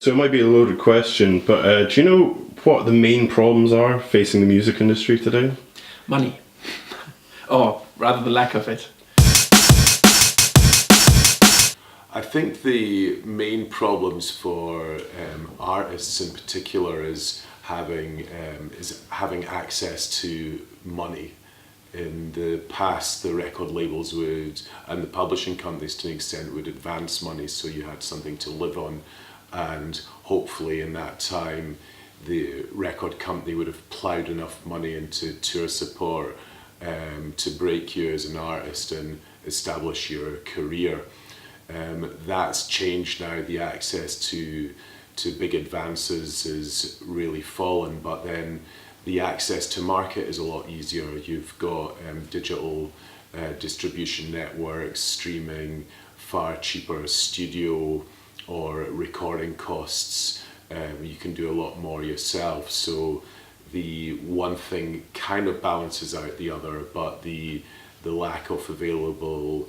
So it might be a loaded question, but do you know what the main problems are facing the music industry today? Money. Or rather the lack of it. I think the main problems for artists in particular is having access to money. In the past, the record labels would, and the publishing companies to an extent, would advance money so you had something to live on, and hopefully in that time the record company would have ploughed enough money into tour support to break you as an artist and establish your career. That's changed now. The access to big advances is really fallen, but then the access to market is a lot easier. You've got digital distribution networks, streaming, far cheaper studio or recording costs. You can do a lot more yourself. So the one thing kind of balances out the other, but the lack of available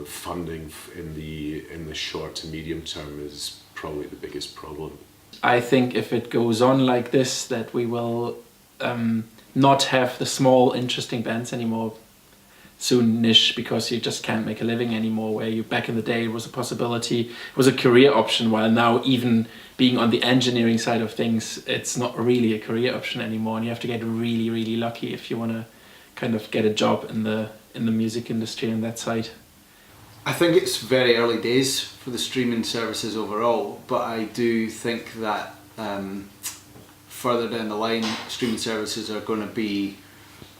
funding in the short to medium term is probably the biggest problem. I think if it goes on like this, that we will not have the small interesting bands anymore soon-ish, because you just can't make a living anymore, where you back in the day it was a possibility, it was a career option, while now even being on the engineering side of things, it's not really a career option anymore, and you have to get really, really lucky if you want to kind of get a job in the music industry on that side. I think it's very early days for the streaming services overall, but I do think that further down the line, streaming services are going to be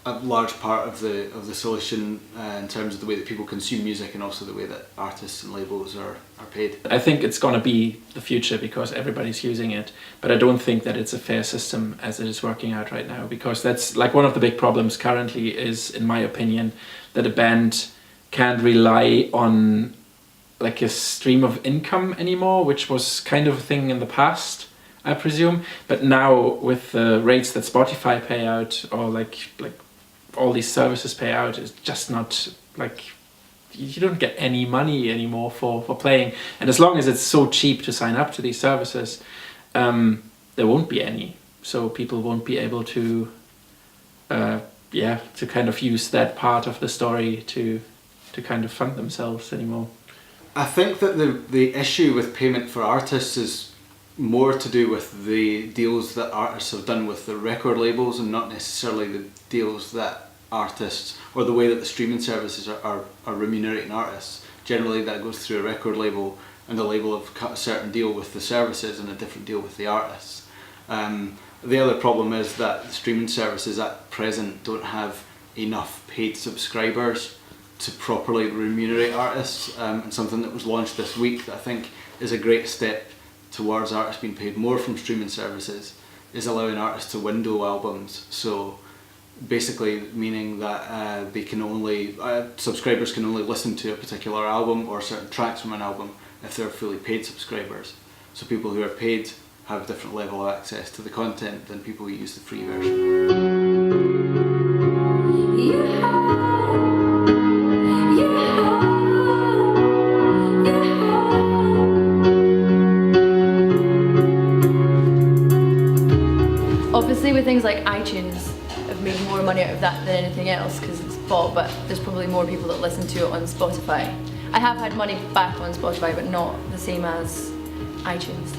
a large part of the solution in terms of the way that people consume music and also the way that artists and labels are paid. I think it's going to be the future because everybody's using it, but I don't think that it's a fair system as it is working out right now, because that's like one of the big problems currently is, in my opinion, that a band can't rely on like a stream of income anymore, which was kind of a thing in the past, I presume. But now with the rates that Spotify pay out, or like all these services pay out, it's just not like, you don't get any money anymore for playing. And as long as it's so cheap to sign up to these services, there won't be any. So people won't be able to, to kind of use that part of the story to kind of fund themselves anymore. I think that the issue with payment for artists is more to do with the deals that artists have done with the record labels, and not necessarily the deals that artists, or the way that the streaming services are remunerating artists. Generally that goes through a record label, and the label have cut a certain deal with the services and a different deal with the artists. The other problem is that the streaming services at present don't have enough paid subscribers to properly remunerate artists, and something that was launched this week that I think is a great step towards artists being paid more from streaming services is allowing artists to window albums. So basically meaning that they can only subscribers can only listen to a particular album or certain tracks from an album if they're fully paid subscribers. So people who are paid have a different level of access to the content than people who use the free version. Obviously with things like iTunes, I've made more money out of that than anything else because it's bought, but there's probably more people that listen to it on Spotify. I have had money back on Spotify, but not the same as iTunes.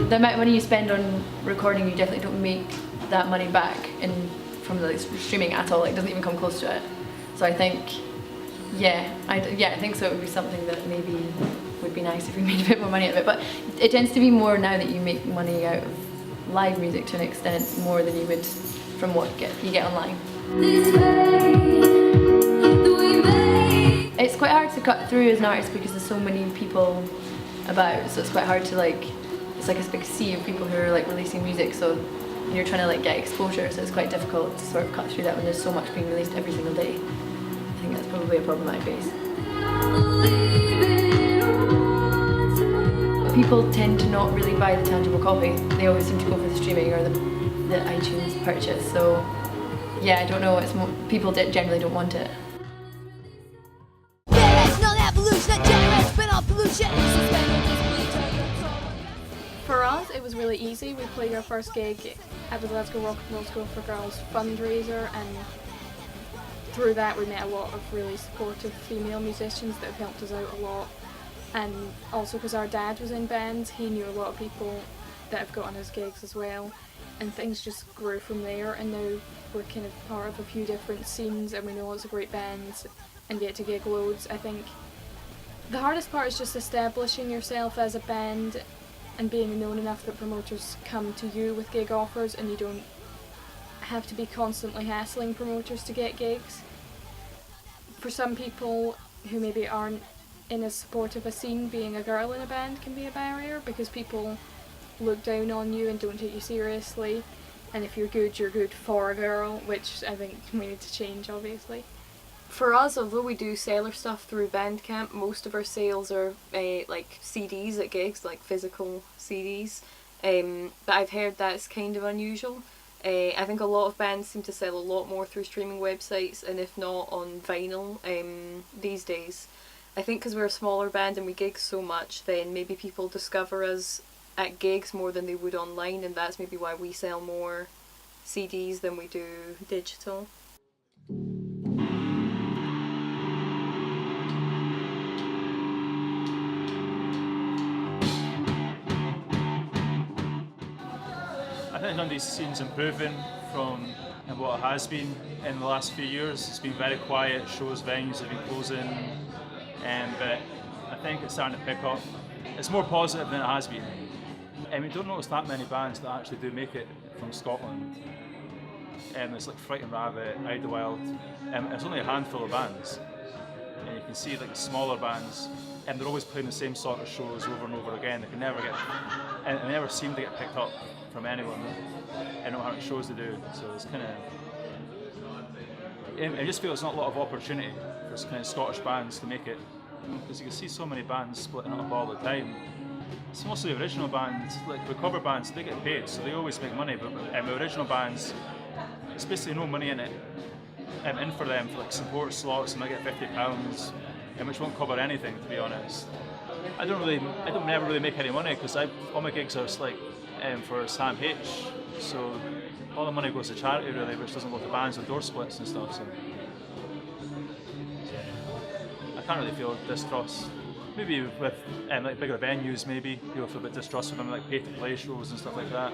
The amount of money you spend on recording, you definitely don't make that money back from the streaming at all. It doesn't even come close to it. So I think, I think so. It would be something that maybe would be nice if we made a bit more money out of it. But it tends to be more now that you make money out of live music to an extent, more than you would from what you get online. It's quite hard to cut through as an artist because there's so many people about, so it's quite hard to it's like a big sea of people who are releasing music, so you're trying to get exposure, so it's quite difficult to sort of cut through that when there's so much being released every single day. I think that's probably a problem I face. People tend to not really buy the tangible copy. They always seem to go for the streaming or the iTunes purchase, so yeah, I don't know, it's more, people generally don't want it. Generational evolution, a generation spin really easy. We played our first gig at the Glasgow Rock and Roll School for Girls fundraiser, and through that we met a lot of really supportive female musicians that have helped us out a lot. And also because our dad was in bands, he knew a lot of people that have gotten his gigs as well, and things just grew from there. And now we're kind of part of a few different scenes, and we know lots of great bands and get to gig loads. I think the hardest part is just establishing yourself as a band and being known enough that promoters come to you with gig offers, and you don't have to be constantly hassling promoters to get gigs. For some people who maybe aren't in as supportive a scene, being a girl in a band can be a barrier, because people look down on you and don't take you seriously, and if you're good for a girl, which I think we need to change, obviously. For us, although we do sell our stuff through Bandcamp, most of our sales are like CDs at gigs, like physical CDs. But I've heard that's kind of unusual. I think a lot of bands seem to sell a lot more through streaming websites, and if not on vinyl these days. I think because we're a smaller band and we gig so much, then maybe people discover us at gigs more than they would online, and that's maybe why we sell more CDs than we do digital. I think Dundee's scene's improving from what it has been in the last few years. It's been very quiet, shows, venues have been closing, but I think it's starting to pick up. It's more positive than it has been. We don't notice that many bands that actually do make it from Scotland. It's like Fright and Rabbit, Idlewild. It's only a handful of bands. And you can see like the smaller bands, and they're always playing the same sort of shows over and over again. They can never get, and they never seem to get picked up from anyone. I don't know how many shows they do, so it's kind of. I just feel there's not a lot of opportunity for kind of Scottish bands to make it, because you can see so many bands splitting up all the time. It's mostly original bands, like the cover bands, they get paid, so they always make money. But the original bands, it's basically no money in it. In for them for like support slots, and I get £50, which won't cover anything, to be honest. I don't never really make any money, because all my gigs are like for Sam H, so all the money goes to charity really, which doesn't go to bands with door splits and stuff. So I can't really feel distrust. Maybe with like bigger venues, maybe people feel a bit distrust with them, like pay-to-play shows and stuff like that.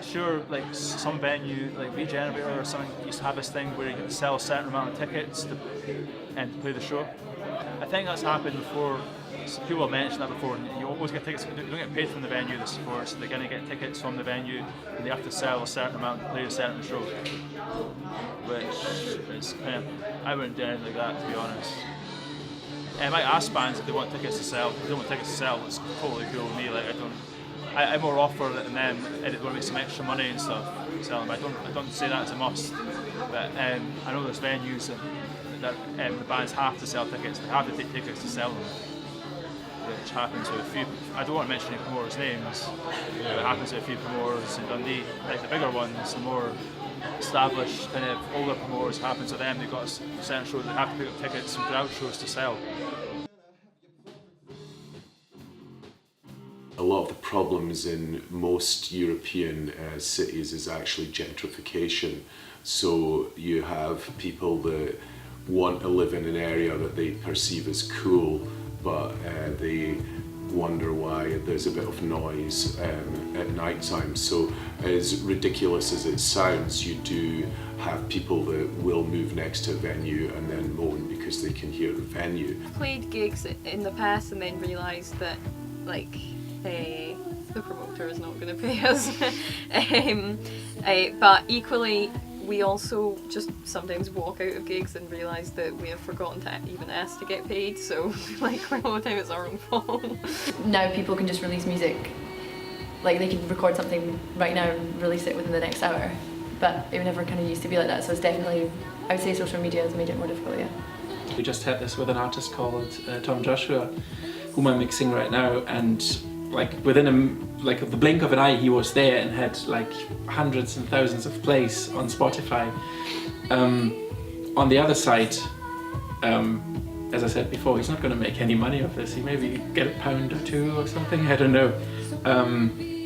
Sure, like some venue, like Regenerator or something, used to have this thing where you can sell a certain amount of tickets to play the show. I think that's happened before. So people have mentioned that before. And you always get tickets. You don't get paid from the venue that supports. So they're going to get tickets from the venue, and they have to sell a certain amount to play a certain show. Which is kind of, I wouldn't do anything like that, to be honest. I might ask bands if they want tickets to sell. If they don't want tickets to sell, it's totally cool with me. Like I more offer it than them, and they want to make some extra money and stuff. Sell them. I don't say that as a must. But I know there's venues that the bands have to sell tickets. They have to take tickets to sell them, which happens with a few. I don't want to mention any promoters' names. But it happens with a few promoters in Dundee. Like the bigger ones, the more established kind of older promoters, happens with them. They've got a certain show that they have to pick up tickets from crowd shows to sell. A lot of the problems in most European cities is actually gentrification. So you have people that want to live in an area that they perceive as cool, but they wonder why there's a bit of noise at night time. So as ridiculous as it sounds, you do have people that will move next to a venue and then moan because they can hear the venue. I've played gigs in the past and then realised that the promoter is not going to pay us. But equally, we also just sometimes walk out of gigs and realise that we have forgotten to even ask to get paid, so like all the time it's our own fault. Now people can just release music, like they can record something right now and release it within the next hour, but it never kind of used to be like that, so it's definitely, I would say social media has made it more difficult, yeah. We just had this with an artist called Tom Joshua, whom I'm mixing right now, and like within the blink of an eye he was there and had like hundreds and thousands of plays on Spotify. On the other side, as I said before, he's not going to make any money off this. He maybe get £1 or £2 or something, I don't know.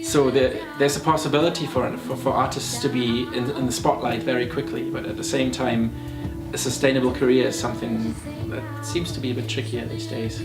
So there's a possibility for artists to be in the spotlight very quickly, but at the same time, a sustainable career is something that seems to be a bit trickier these days.